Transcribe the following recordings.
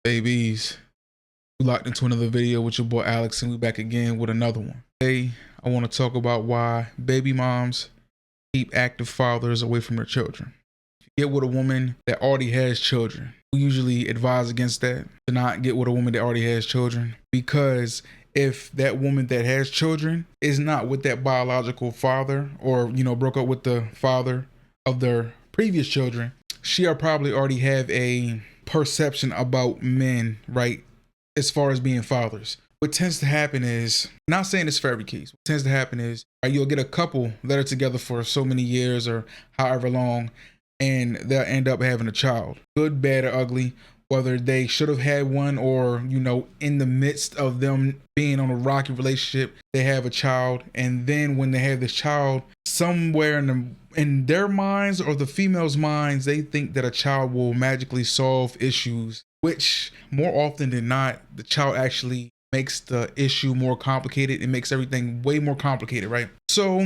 Babies, we locked into another video with your boy Alex, and we back again with another one. Today, I want to talk about why baby moms keep active fathers away from their children. If you get with a woman that already has children, we usually advise against that, to not get with a woman that already has children, because if that woman that has children is not with that biological father, or broke up with the father of their previous children, she'll probably already have a perception about men, right, as far as being fathers. What tends to happen is, not saying this for every case, what tends to happen is, right, you'll get a couple that are together for so many years or however long, and they'll end up having a child, good, bad, or ugly, whether they should have had one or, in the midst of them being on a rocky relationship, they have a child. And then when they have this child, somewhere in their minds or the female's minds, they think that a child will magically solve issues, which more often than not, the child actually makes the issue more complicated. It makes everything way more complicated, right? So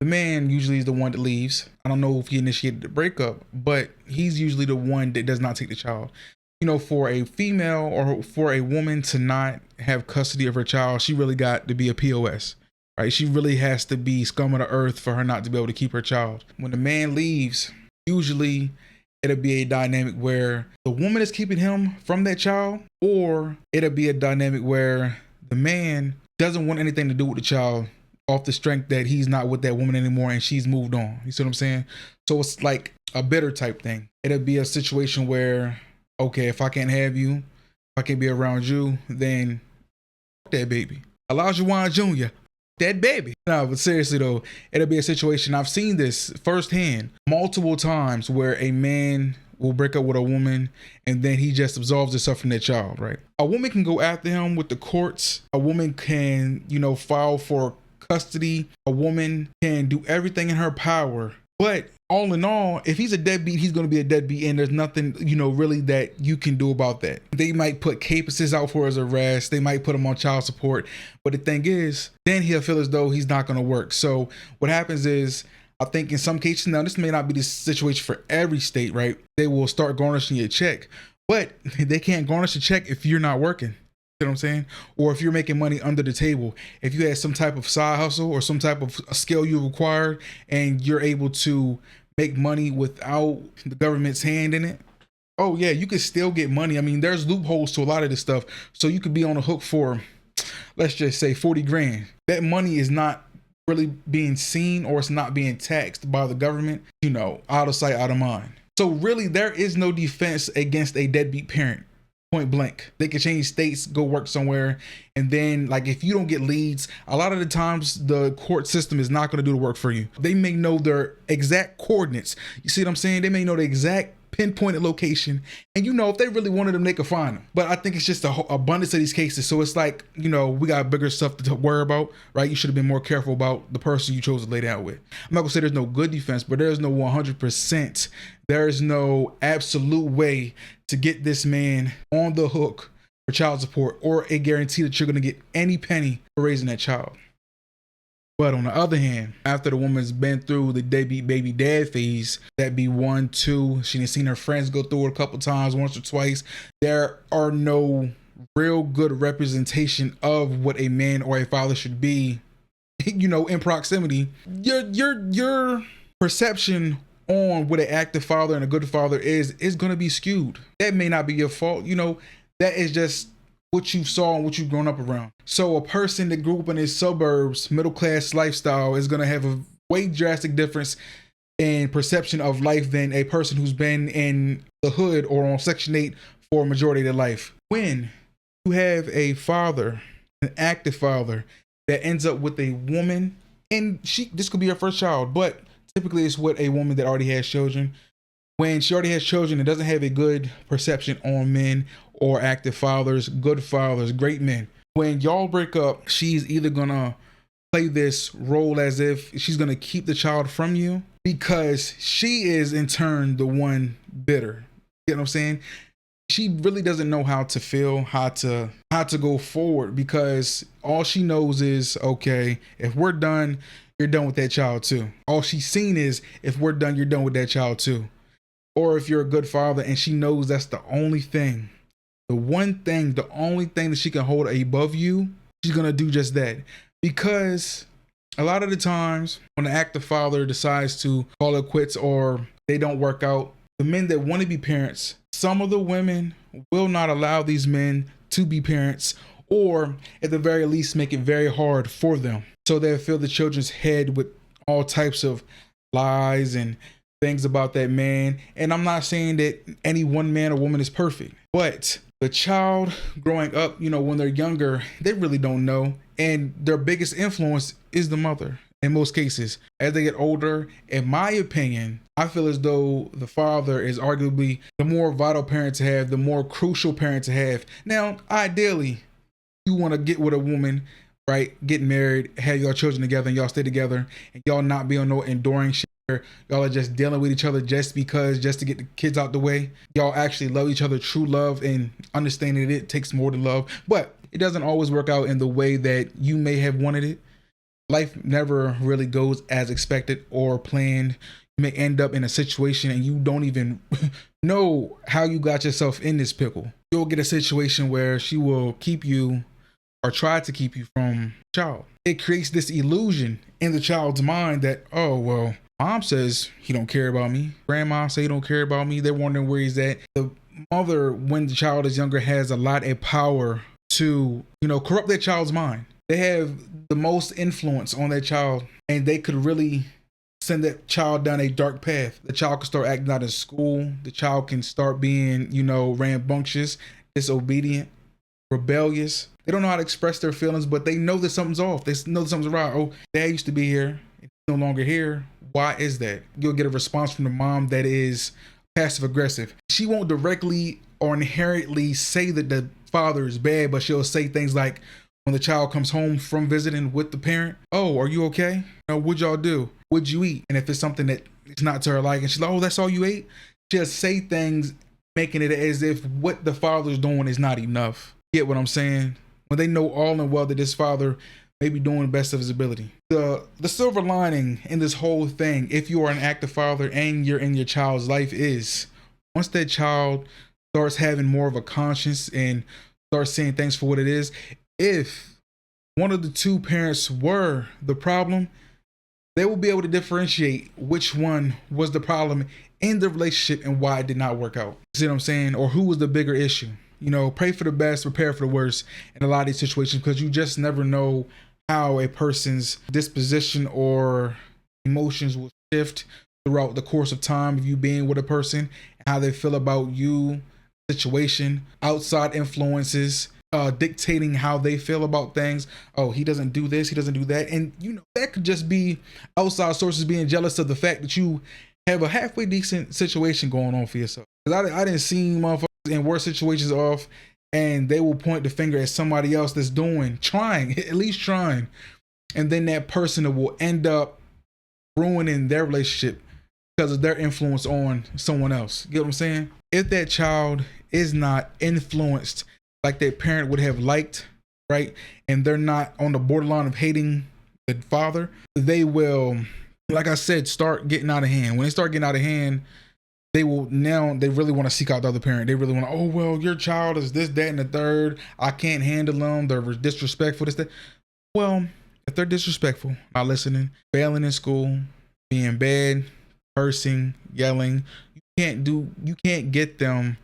the man usually is the one that leaves. I don't know if he initiated the breakup, but he's usually the one that does not take the child. For a female or for a woman to not have custody of her child, she really got to be a POS, right? She really has to be scum of the earth for her not to be able to keep her child. When the man leaves, usually it'll be a dynamic where the woman is keeping him from that child, or it'll be a dynamic where the man doesn't want anything to do with the child off the strength that he's not with that woman anymore and she's moved on. You see what I'm saying? So it's like a bitter type thing. It'll be a situation where, okay, if I can't have you, if I can't be around you, then that baby. Elijah Wan Jr., that baby. No, but seriously though, it'll be a situation, I've seen this firsthand multiple times, where a man will break up with a woman and then he just absolves himself from that child, right? A woman can go after him with the courts. A woman can, file for custody. A woman can do everything in her power. But all in all, if he's a deadbeat, he's going to be a deadbeat, and there's nothing, really that you can do about that. They might put capuses out for his arrest. They might put him on child support. But the thing is, then he'll feel as though he's not going to work. So what happens is, I think in some cases, now this may not be the situation for every state, right? They will start garnishing your check, but they can't garnish a check if you're not working. You know what I'm saying? Or if you're making money under the table, if you had some type of side hustle or some type of skill you acquired and you're able to make money without the government's hand in it, oh yeah, you can still get money. I mean, there's loopholes to a lot of this stuff. So you could be on the hook for, let's just say 40 grand. That money is not really being seen, or it's not being taxed by the government, out of sight, out of mind. So really, there is no defense against a deadbeat parent. Point blank. They can change states, go work somewhere, and then, like, if you don't get leads, a lot of the times the court system is not going to do the work for you. They may know their exact coordinates. You see what I'm saying? They may know the exact pinpointed location, and if they really wanted them, they could find them. But I think it's just a abundance of these cases. So it's like, we got bigger stuff to worry about, right? You should have been more careful about the person you chose to lay down with. I'm not gonna say there's no good defense, but there's no 100%. There's no absolute way to get this man on the hook for child support, or a guarantee that you're gonna get any penny for raising that child. But on the other hand, after the woman's been through the deadbeat baby dad phase, that be 1, 2, she done seen her friends go through it a couple times, once or twice, there are no real good representation of what a man or a father should be, in proximity. Your perception on what an active father and a good father is going to be skewed. That may not be your fault. That is just what you saw and what you've grown up around. So a person that grew up in the suburbs, middle class lifestyle, is going to have a way drastic difference in perception of life than a person who's been in the hood or on Section 8 for a majority of their life. When you have a father, an active father, that ends up with a woman, and this could be her first child, but typically it's with a woman that already has children. When she already has children and doesn't have a good perception on men or active fathers, good fathers, great men, when y'all break up, she's either gonna play this role as if she's gonna keep the child from you, because she is in turn the one bitter. You know what I'm saying? She really doesn't know how to feel, how to go forward, because all she knows is, okay, if we're done, you're done with that child too. All she's seen is, if we're done, you're done with that child too. Or if you're a good father and she knows that's the only thing the only thing that she can hold above you, she's gonna do just that. Because a lot of the times when the active father decides to call it quits or they don't work out, the men that want to be parents, some of the women will not allow these men to be parents, or at the very least make it very hard for them. So they'll fill the children's head with all types of lies and things about that man. And I'm not saying that any one man or woman is perfect, but the child growing up, when they're younger, they really don't know. And their biggest influence is the mother in most cases. As they get older, in my opinion, I feel as though the father is arguably the more vital parent to have, the more crucial parent to have. Now, ideally, you want to get with a woman, right? Get married, have your children together, and y'all stay together, and y'all not be on no enduring shit. Y'all are just dealing with each other just to get the kids out the way. Y'all actually love each other, true love, and understanding that it takes more than love. But it doesn't always work out in the way that you may have wanted it. Life never really goes as expected or planned. You may end up in a situation and you don't even know how you got yourself in this pickle. You'll get a situation where she will keep you or try to keep you from child. It creates this illusion in the child's mind that, oh, well, mom says he don't care about me. Grandma say he don't care about me. They're wondering where he's at. The mother, when the child is younger, has a lot of power to, corrupt that child's mind. They have the most influence on that child, and they could really send that child down a dark path. The child can start acting out in school. The child can start being, rambunctious, disobedient, rebellious. They don't know how to express their feelings, but they know that something's off. They know that something's wrong. Oh, dad used to be here. He's no longer here. Why is that? You'll get a response from the mom that is passive aggressive. She won't directly or inherently say that the father is bad, but she'll say things like, when the child comes home from visiting with the parent, oh, are you okay? What'd y'all do? What'd you eat? And if it's something that it's not to her liking, she's like, oh, that's all you ate? She'll say things making it as if what the father's doing is not enough. Get what I'm saying? When they know all and well that this father may be doing the best of his ability. The silver lining in this whole thing, if you are an active father and you're in your child's life, is once that child starts having more of a conscience and starts seeing things for what it is, if one of the two parents were the problem, they will be able to differentiate which one was the problem in the relationship and why it did not work out. See what I'm saying? Or who was the bigger issue? Pray for the best, prepare for the worst in a lot of these situations, because you just never know how a person's disposition or emotions will shift throughout the course of time of you being with a person, how they feel about you, situation, outside influences, dictating how they feel about things. Oh, he doesn't do this, he doesn't do that. And that could just be outside sources being jealous of the fact that you have a halfway decent situation going on for yourself. Because I didn't see motherfuckers in worse situations off, and they will point the finger at somebody else that's at least trying. And then that person will end up ruining their relationship because of their influence on someone else. Get what I'm saying? If that child is not influenced like their parent would have liked, right? And they're not on the borderline of hating the father, they will, like I said, start getting out of hand. When they start getting out of hand, they really want to seek out the other parent. They really want to, oh, well, your child is this, that, and the third. I can't handle them. They're disrespectful, this, that. Well, if they're disrespectful, not listening, failing in school, being bad, cursing, yelling, you can't get them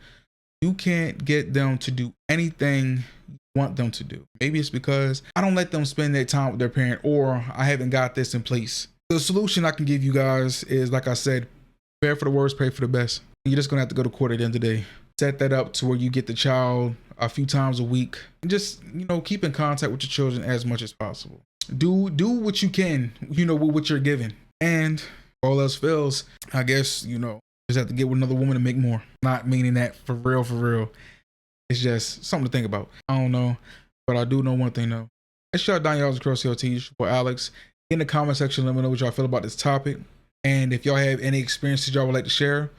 to do anything you want them to do. Maybe it's because I don't let them spend their time with their parent, or I haven't got this in place. The solution I can give you guys is, like I said, prepare for the worst, pray for the best. You're just gonna have to go to court at the end of the day. Set that up to where you get the child a few times a week. And just, keep in contact with your children as much as possible. Do what you can, with what you're given. And if all else fails, I guess, just have to get with another woman to make more. Not meaning that for real. It's just something to think about. I don't know, but I do know one thing though. Let's shut down y'all's across LT for Alex. In the comment section, let me know what y'all feel about this topic. And if y'all have any experiences y'all would like to share,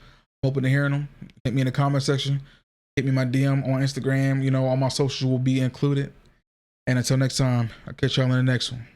I'm open to hearing them. Hit me in the comment section. Hit me my DM on Instagram. All my socials will be included. And until next time, I'll catch y'all in the next one.